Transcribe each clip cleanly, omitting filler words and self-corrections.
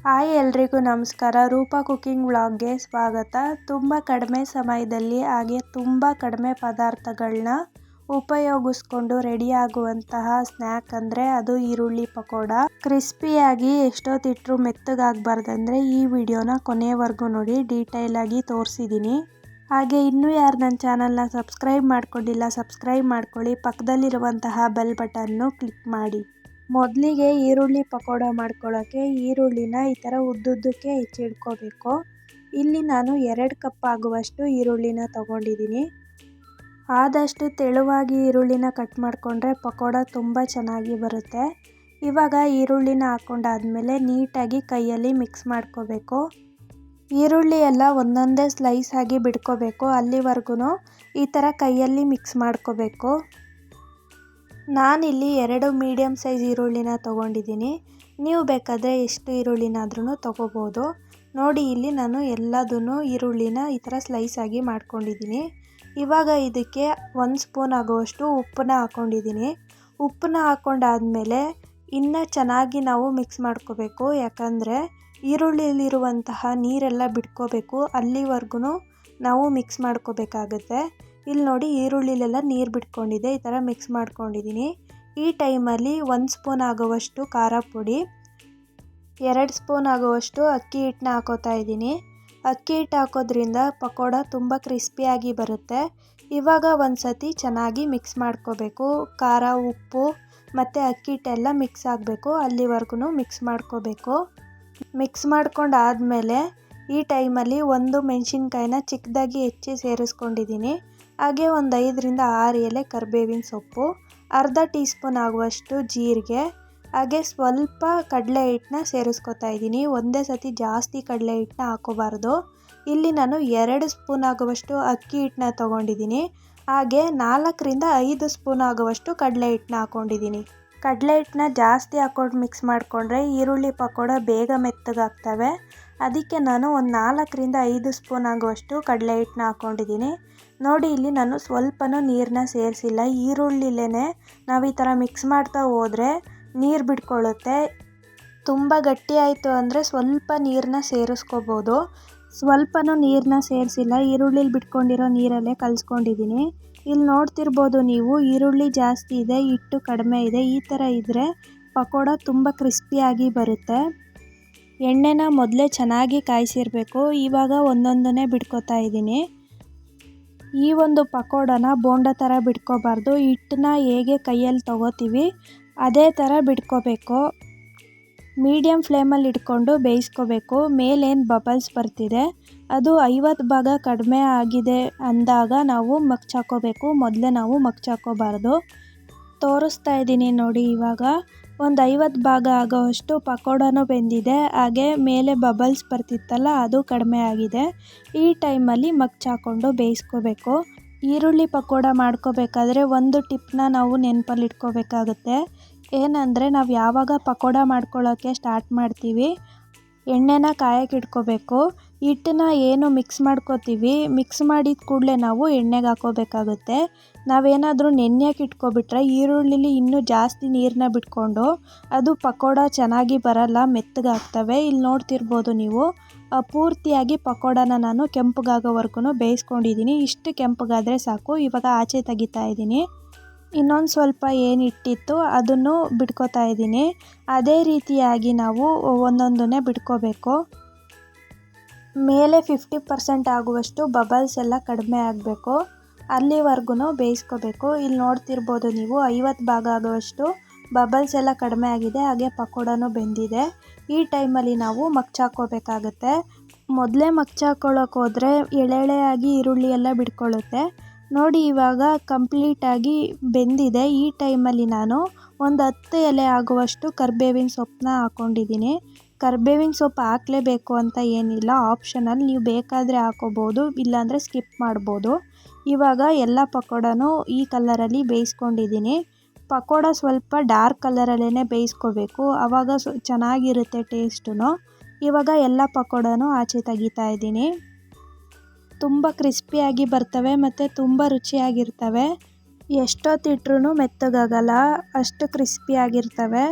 Hi ಎಲ್ರಿಗೂ ನಮಸ್ಕಾರ. Roopa cooking ವ್ಲಾಗ್ಗೆ ಸ್ವಾಗತ. ತುಂಬ ಕಡಿಮೆ ಸಮಯದಲ್ಲಿ ಹಾಗೆ ತುಂಬ ಕಡಿಮೆ ಪದಾರ್ಥಗಳನ್ನ ಉಪಯೋಗಿಸ್ಕೊಂಡು ರೆಡಿಯಾಗುವಂತಹ ಸ್ನ್ಯಾಕ್ ಅಂದರೆ ಅದು ಈರುಳ್ಳಿ ಪಕೋಡ. ಕ್ರಿಸ್ಪಿಯಾಗಿ ಎಷ್ಟೊತ್ತಿಟ್ಟರು ಮೆತ್ತಗಾಗಬಾರ್ದಂದರೆ ಈ ವಿಡಿಯೋನ ಕೊನೆವರೆಗೂ ನೋಡಿ, ಡೀಟೇಲಾಗಿ ತೋರಿಸಿದ್ದೀನಿ. ಹಾಗೆ ಇನ್ನೂ ಯಾರು ನನ್ನ ಚಾನಲ್ನ ಸಬ್ಸ್ಕ್ರೈಬ್ ಮಾಡ್ಕೊಂಡಿಲ್ಲ ಸಬ್ಸ್ಕ್ರೈಬ್ ಮಾಡ್ಕೊಳ್ಳಿ, ಪಕ್ಕದಲ್ಲಿರುವಂತಹ ಬೆಲ್ ಬಟನ್ನು ಕ್ಲಿಕ್ ಮಾಡಿ. ಮೊದಲಿಗೆ ಈರುಳ್ಳಿ ಪಕೋಡ ಮಾಡ್ಕೊಳ್ಳೋಕ್ಕೆ ಈರುಳ್ಳಿನ ಈ ಥರ ಉದ್ದುದ್ದಕ್ಕೆ ಹೆಚ್ಚಿಡ್ಕೋಬೇಕು. ಇಲ್ಲಿ ನಾನು 2 ಕಪ್ ಆಗುವಷ್ಟು ಈರುಳ್ಳಿನ ತಗೊಂಡಿದ್ದೀನಿ. ಆದಷ್ಟು ತೆಳುವಾಗಿ ಈರುಳ್ಳಿನ ಕಟ್ ಮಾಡಿಕೊಂಡ್ರೆ ಪಕೋಡ ತುಂಬ ಚೆನ್ನಾಗಿ ಬರುತ್ತೆ. ಇವಾಗ ಈರುಳ್ಳಿನ ಹಾಕ್ಕೊಂಡಾದ್ಮೇಲೆ ನೀಟಾಗಿ ಕೈಯಲ್ಲಿ ಮಿಕ್ಸ್ ಮಾಡ್ಕೋಬೇಕು. ಈರುಳ್ಳಿ ಎಲ್ಲ ಒಂದೊಂದೇ ಸ್ಲೈಸ್ ಆಗಿ ಬಿಡ್ಕೋಬೇಕು. ಅಲ್ಲಿವರೆಗೂ ಈ ಥರ ಕೈಯಲ್ಲಿ ಮಿಕ್ಸ್ ಮಾಡ್ಕೋಬೇಕು. ನಾನಿಲ್ಲಿ 2 ಮೀಡಿಯಮ್ ಸೈಜ್ ಈರುಳ್ಳಿನ ತೊಗೊಂಡಿದ್ದೀನಿ. ನೀವು ಬೇಕಾದರೆ ಎಷ್ಟು ಈರುಳ್ಳಿನಾದ್ರೂ ತೊಗೋಬೋದು. ನೋಡಿ, ಇಲ್ಲಿ ನಾನು ಎಲ್ಲದೂ ಈರುಳ್ಳಿನ ಈ ಥರ ಸ್ಲೈಸ್ ಆಗಿ ಮಾಡ್ಕೊಂಡಿದ್ದೀನಿ. ಇವಾಗ ಇದಕ್ಕೆ 1 ಸ್ಪೂನ್ ಆಗುವಷ್ಟು ಉಪ್ಪನ್ನ ಹಾಕ್ಕೊಂಡಿದ್ದೀನಿ. ಉಪ್ಪನ್ನ ಹಾಕ್ಕೊಂಡಾದ್ಮೇಲೆ ಇನ್ನೂ ಚೆನ್ನಾಗಿ ನಾವು ಮಿಕ್ಸ್ ಮಾಡ್ಕೋಬೇಕು. ಯಾಕಂದರೆ ಈರುಳ್ಳಿಯಲ್ಲಿರುವಂತಹ ನೀರೆಲ್ಲ ಬಿಟ್ಕೋಬೇಕು. ಅಲ್ಲಿವರೆಗೂ ನಾವು ಮಿಕ್ಸ್ ಮಾಡ್ಕೋಬೇಕಾಗುತ್ತೆ. ಇಲ್ಲಿ ನೋಡಿ, ಈರುಳ್ಳಿಲೆಲ್ಲ ನೀರು ಬಿಟ್ಕೊಂಡಿದೆ. ಈ ಥರ ಮಿಕ್ಸ್ ಮಾಡ್ಕೊಂಡಿದ್ದೀನಿ. ಈ ಟೈಮಲ್ಲಿ 1 ಸ್ಪೂನ್ ಆಗುವಷ್ಟು ಖಾರ ಪುಡಿ, 2 ಸ್ಪೂನ್ ಆಗುವಷ್ಟು ಅಕ್ಕಿ ಹಿಟ್ಟನ್ನ ಹಾಕೋತಾ ಇದ್ದೀನಿ. ಅಕ್ಕಿ ಹಿಟ್ಟು ಹಾಕೋದ್ರಿಂದ ಪಕೋಡ ತುಂಬ ಕ್ರಿಸ್ಪಿಯಾಗಿ ಬರುತ್ತೆ. ಇವಾಗ ಒಂದು ಸತಿ ಚೆನ್ನಾಗಿ ಮಿಕ್ಸ್ ಮಾಡ್ಕೋಬೇಕು. ಖಾರ, ಉಪ್ಪು ಮತ್ತು ಅಕ್ಕಿ ಹಿಟ್ಟೆಲ್ಲ ಮಿಕ್ಸ್ ಆಗಬೇಕು. ಅಲ್ಲಿವರೆಗೂ ಮಿಕ್ಸ್ ಮಾಡ್ಕೋಬೇಕು. ಮಿಕ್ಸ್ ಮಾಡ್ಕೊಂಡಾದ್ಮೇಲೆ ಈ ಟೈಮಲ್ಲಿ 1 ಮೆಣಸಿನ್ಕಾಯಿನ ಚಿಕ್ಕದಾಗಿ ಹೆಚ್ಚಿ ಸೇರಿಸ್ಕೊಂಡಿದ್ದೀನಿ. ಹಾಗೆ ಒಂದು 5ರಿಂದ 6 ಎಲೆ ಕರಿಬೇವಿನ ಸೊಪ್ಪು, ಅರ್ಧ ಟೀ ಸ್ಪೂನ್ ಆಗುವಷ್ಟು ಜೀರಿಗೆ, ಹಾಗೆ ಸ್ವಲ್ಪ ಕಡಲೆ ಹಿಟ್ಟನ್ನ ಸೇರಿಸ್ಕೊತಾ ಇದ್ದೀನಿ. ಒಂದೇ ಸತಿ ಜಾಸ್ತಿ ಕಡಲೆ ಹಿಟ್ಟನ್ನ ಹಾಕೋಬಾರ್ದು. ಇಲ್ಲಿ ನಾನು 2 ಸ್ಪೂನ್ ಆಗುವಷ್ಟು ಅಕ್ಕಿ ಹಿಟ್ಟನ್ನ ತೊಗೊಂಡಿದ್ದೀನಿ. ಹಾಗೆ 4ರಿಂದ 5 ಸ್ಪೂನ್ ಆಗುವಷ್ಟು ಕಡಲೆ ಹಿಟ್ಟನ್ನ ಹಾಕ್ಕೊಂಡಿದ್ದೀನಿ. ಕಡಲೆ ಹಿಟ್ಟನ್ನ ಜಾಸ್ತಿ ಹಾಕ್ಕೊಂಡು ಮಿಕ್ಸ್ ಮಾಡಿಕೊಂಡ್ರೆ ಈರುಳ್ಳಿ ಪಕೋಡ ಬೇಗ ಮೆತ್ತಗಾಗ್ತವೆ. ಅದಕ್ಕೆ ನಾನು ಒಂದು 4ರಿಂದ 5 ಸ್ಪೂನ್ ಆಗುವಷ್ಟು ಕಡಲೆ ಹಿಟ್ಟನ್ನ ಹಾಕ್ಕೊಂಡಿದ್ದೀನಿ. ನೋಡಿ, ಇಲ್ಲಿ ನಾನು ಸ್ವಲ್ಪನೂ ನೀರನ್ನ ಸೇರಿಸಿಲ್ಲ. ಈರುಳ್ಳಿಲೇ ನಾವು ಈ ಥರ ಮಿಕ್ಸ್ ಮಾಡ್ತಾ ಹೋದರೆ ನೀರು ಬಿಟ್ಕೊಳ್ಳುತ್ತೆ. ತುಂಬ ಗಟ್ಟಿ ಆಯಿತು ಅಂದರೆ ಸ್ವಲ್ಪ ನೀರನ್ನ ಸೇರಿಸ್ಕೋಬೋದು. ಸ್ವಲ್ಪನೂ ನೀರನ್ನ ಸೇರಿಸಿಲ್ಲ, ಈರುಳ್ಳಿಲಿ ಬಿಟ್ಕೊಂಡಿರೋ ನೀರಲ್ಲೇ ಕಲಿಸ್ಕೊಂಡಿದ್ದೀನಿ. ಇಲ್ಲಿ ನೋಡ್ತಿರ್ಬೋದು ನೀವು, ಈರುಳ್ಳಿ ಜಾಸ್ತಿ ಇದೆ, ಹಿಟ್ಟು ಕಡಿಮೆ ಇದೆ. ಈ ಥರ ಇದ್ದರೆ ಪಕೋಡ ತುಂಬ ಕ್ರಿಸ್ಪಿಯಾಗಿ ಬರುತ್ತೆ. ಎಣ್ಣೆನ ಮೊದಲೇ ಚೆನ್ನಾಗಿ ಕಾಯಿಸಿರಬೇಕು. ಇವಾಗ ಒಂದೊಂದನ್ನೇ ಬಿಡ್ಕೋತಾ ಇದ್ದೀನಿ. ಈ ಒಂದು ಪಕೋಡನ ಬೋಂಡ ಥರ ಬಿಡ್ಕೋಬಾರ್ದು. ಹಿಟ್ಟನ್ನ ಹೇಗೆ ಕೈಯಲ್ಲಿ ತೊಗೋತೀವಿ ಅದೇ ಥರ ಬಿಡ್ಕೋಬೇಕು. ಮೀಡಿಯಮ್ ಫ್ಲೇಮಲ್ಲಿ ಇಟ್ಕೊಂಡು ಬೇಯಿಸ್ಕೋಬೇಕು. ಮೇಲೇನು ಬಬಲ್ಸ್ ಬರ್ತಿದೆ ಅದು 50 ಭಾಗ ಕಡಿಮೆ ಆಗಿದೆ ಅಂದಾಗ ನಾವು ಮಗ್ಚಾಕೋಬೇಕು. ಮೊದಲೇ ನಾವು ಮಗ್ಚಾಕೋಬಾರ್ದು. ತೋರಿಸ್ತಾ ಇದ್ದೀನಿ ನೋಡಿ, ಇವಾಗ ಒಂದು 50 ಭಾಗ ಆಗೋವಷ್ಟು ಪಕೋಡನೂ ಬೆಂದಿದೆ. ಹಾಗೆ ಮೇಲೆ ಬಬಲ್ಸ್ ಬರ್ತಿತ್ತಲ್ಲ ಅದು ಕಡಿಮೆ ಆಗಿದೆ. ಈ ಟೈಮಲ್ಲಿ ಮಗ್ಚಾಕೊಂಡು ಬೇಯಿಸ್ಕೋಬೇಕು. ಈರುಳ್ಳಿ ಪಕೋಡ ಮಾಡ್ಕೋಬೇಕಾದ್ರೆ ಒಂದು ಟಿಪ್ನ ನಾವು ನೆನಪಲ್ಲಿ ಇಟ್ಕೋಬೇಕಾಗುತ್ತೆ. ಏನಂದರೆ ನಾವು ಯಾವಾಗ ಪಕೋಡ ಮಾಡ್ಕೊಳ್ಳೋಕ್ಕೆ ಸ್ಟಾರ್ಟ್ ಮಾಡ್ತೀವಿ ಎಣ್ಣೆನ ಕಾಯಕ್ಕೆ ಇಟ್ಕೋಬೇಕು. ಹಿಟ್ಟನ್ನ ಏನು ಮಿಕ್ಸ್ ಮಾಡ್ಕೋತೀವಿ, ಮಿಕ್ಸ್ ಮಾಡಿದ ಕೂಡಲೇ ನಾವು ಎಣ್ಣೆಗೆ ಹಾಕೋಬೇಕಾಗುತ್ತೆ. ನಾವೇನಾದರೂ ನೆನೆಯಕ್ಕೆ ಇಟ್ಕೊಬಿಟ್ರೆ ಈರುಳ್ಳಿಲಿ ಇನ್ನೂ ಜಾಸ್ತಿ ನೀರನ್ನ ಬಿಟ್ಕೊಂಡು ಅದು ಪಕೋಡ ಚೆನ್ನಾಗಿ ಬರಲ್ಲ, ಮೆತ್ತಗಾಗ್ತವೆ. ಇಲ್ಲಿ ನೋಡ್ತಿರ್ಬೋದು ನೀವು, ಪೂರ್ತಿಯಾಗಿ ಪಕೋಡನ ನಾನು ಕೆಂಪಗಾಗೋವರೆಗೂ ಬೇಯಿಸ್ಕೊಂಡಿದ್ದೀನಿ. ಇಷ್ಟು ಕೆಂಪಗಾದರೆ ಸಾಕು. ಇವಾಗ ಆಚೆ ತೆಗಿತಾ ಇದ್ದೀನಿ. ಇನ್ನೊಂದು ಸ್ವಲ್ಪ ಏನು ಇಟ್ಟಿತ್ತು ಅದನ್ನು ಬಿಡ್ಕೋತಾ ಇದ್ದೀನಿ. ಅದೇ ರೀತಿಯಾಗಿ ನಾವು ಒಂದೊಂದನ್ನೇ ಬಿಡ್ಕೋಬೇಕು. ಮೇಲೆ 50% ಆಗುವಷ್ಟು ಬಬಲ್ಸ್ ಎಲ್ಲ ಕಡಿಮೆ ಆಗಬೇಕು. ಅಲ್ಲಿವರೆಗೂ ಬೇಯಿಸ್ಕೋಬೇಕು. ಇಲ್ಲಿ ನೋಡ್ತಿರ್ಬೋದು ನೀವು, 50 ಭಾಗ ಆಗುವಷ್ಟು ಬಬಲ್ಸ್ ಎಲ್ಲ ಕಡಿಮೆ ಆಗಿದೆ. ಹಾಗೆ ಪಕೋಡನೂ ಬೆಂದಿದೆ. ಈ ಟೈಮಲ್ಲಿ ನಾವು ಮಗ್ಚಾಕೋಬೇಕಾಗುತ್ತೆ. ಮೊದಲೇ ಮಗ್ಚಾಕೊಳ್ಳೋಕೆ ಹೋದರೆ ಎಳೆಯಾಗಿ ಈರುಳ್ಳಿ ಎಲ್ಲ ಬಿಡ್ಕೊಳ್ಳುತ್ತೆ. ನೋಡಿ, ಇವಾಗ ಕಂಪ್ಲೀಟಾಗಿ ಬೆಂದಿದೆ. ಈ ಟೈಮಲ್ಲಿ ನಾನು ಒಂದು 10 ಎಲೆ ಆಗುವಷ್ಟು ಕರಿಬೇವಿನ ಸೊಪ್ಪನ್ನ ಹಾಕ್ಕೊಂಡಿದ್ದೀನಿ. ಕರಿಬೇವಿನ ಸೊಪ್ಪು ಹಾಕಲೇಬೇಕು ಅಂತ ಏನಿಲ್ಲ, ಆಪ್ಷನಲ್. ನೀವು ಬೇಕಾದರೆ ಹಾಕೋಬೋದು, ಇಲ್ಲಾಂದರೆ ಸ್ಕಿಪ್ ಮಾಡ್ಬೋದು. ಇವಾಗ ಎಲ್ಲ ಪಕೋಡನೂ ಈ ಕಲರಲ್ಲಿ ಬೇಯಿಸ್ಕೊಂಡಿದ್ದೀನಿ. ಪಕೋಡ ಸ್ವಲ್ಪ ಡಾರ್ಕ್ ಕಲರಲ್ಲೇ ಬೇಯಿಸ್ಕೋಬೇಕು, ಆವಾಗ ಚೆನ್ನಾಗಿರುತ್ತೆ ಟೇಸ್ಟು. ಇವಾಗ ಎಲ್ಲ ಪಕೋಡನೂ ಆಚೆ ತೆಗಿತಾ ಇದ್ದೀನಿ. ತುಂಬ ಕ್ರಿಸ್ಪಿಯಾಗಿ ಬರ್ತವೆ ಮತ್ತು ತುಂಬ ರುಚಿಯಾಗಿರ್ತವೆ. ಎಷ್ಟೊತ್ತಿಟ್ರೂ ಮೆತ್ತಗಾಗಲ್ಲ, ಅಷ್ಟು ಕ್ರಿಸ್ಪಿಯಾಗಿರ್ತವೆ.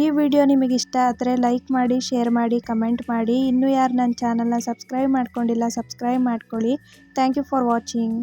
ಈ ವಿಡಿಯೋ ನಿಮಗೆ ಇಷ್ಟ ಆದರೆ ಲೈಕ್ ಮಾಡಿ, ಶೇರ್ ಮಾಡಿ, ಕಮೆಂಟ್ ಮಾಡಿ. ಇನ್ನೂ ಯಾರು ನನ್ನ ಚಾನಲ್ನ ಸಬ್ಸ್ಕ್ರೈಬ್ ಮಾಡ್ಕೊಂಡಿಲ್ಲ ಸಬ್ಸ್ಕ್ರೈಬ್ ಮಾಡ್ಕೊಳ್ಳಿ. Thank you for watching.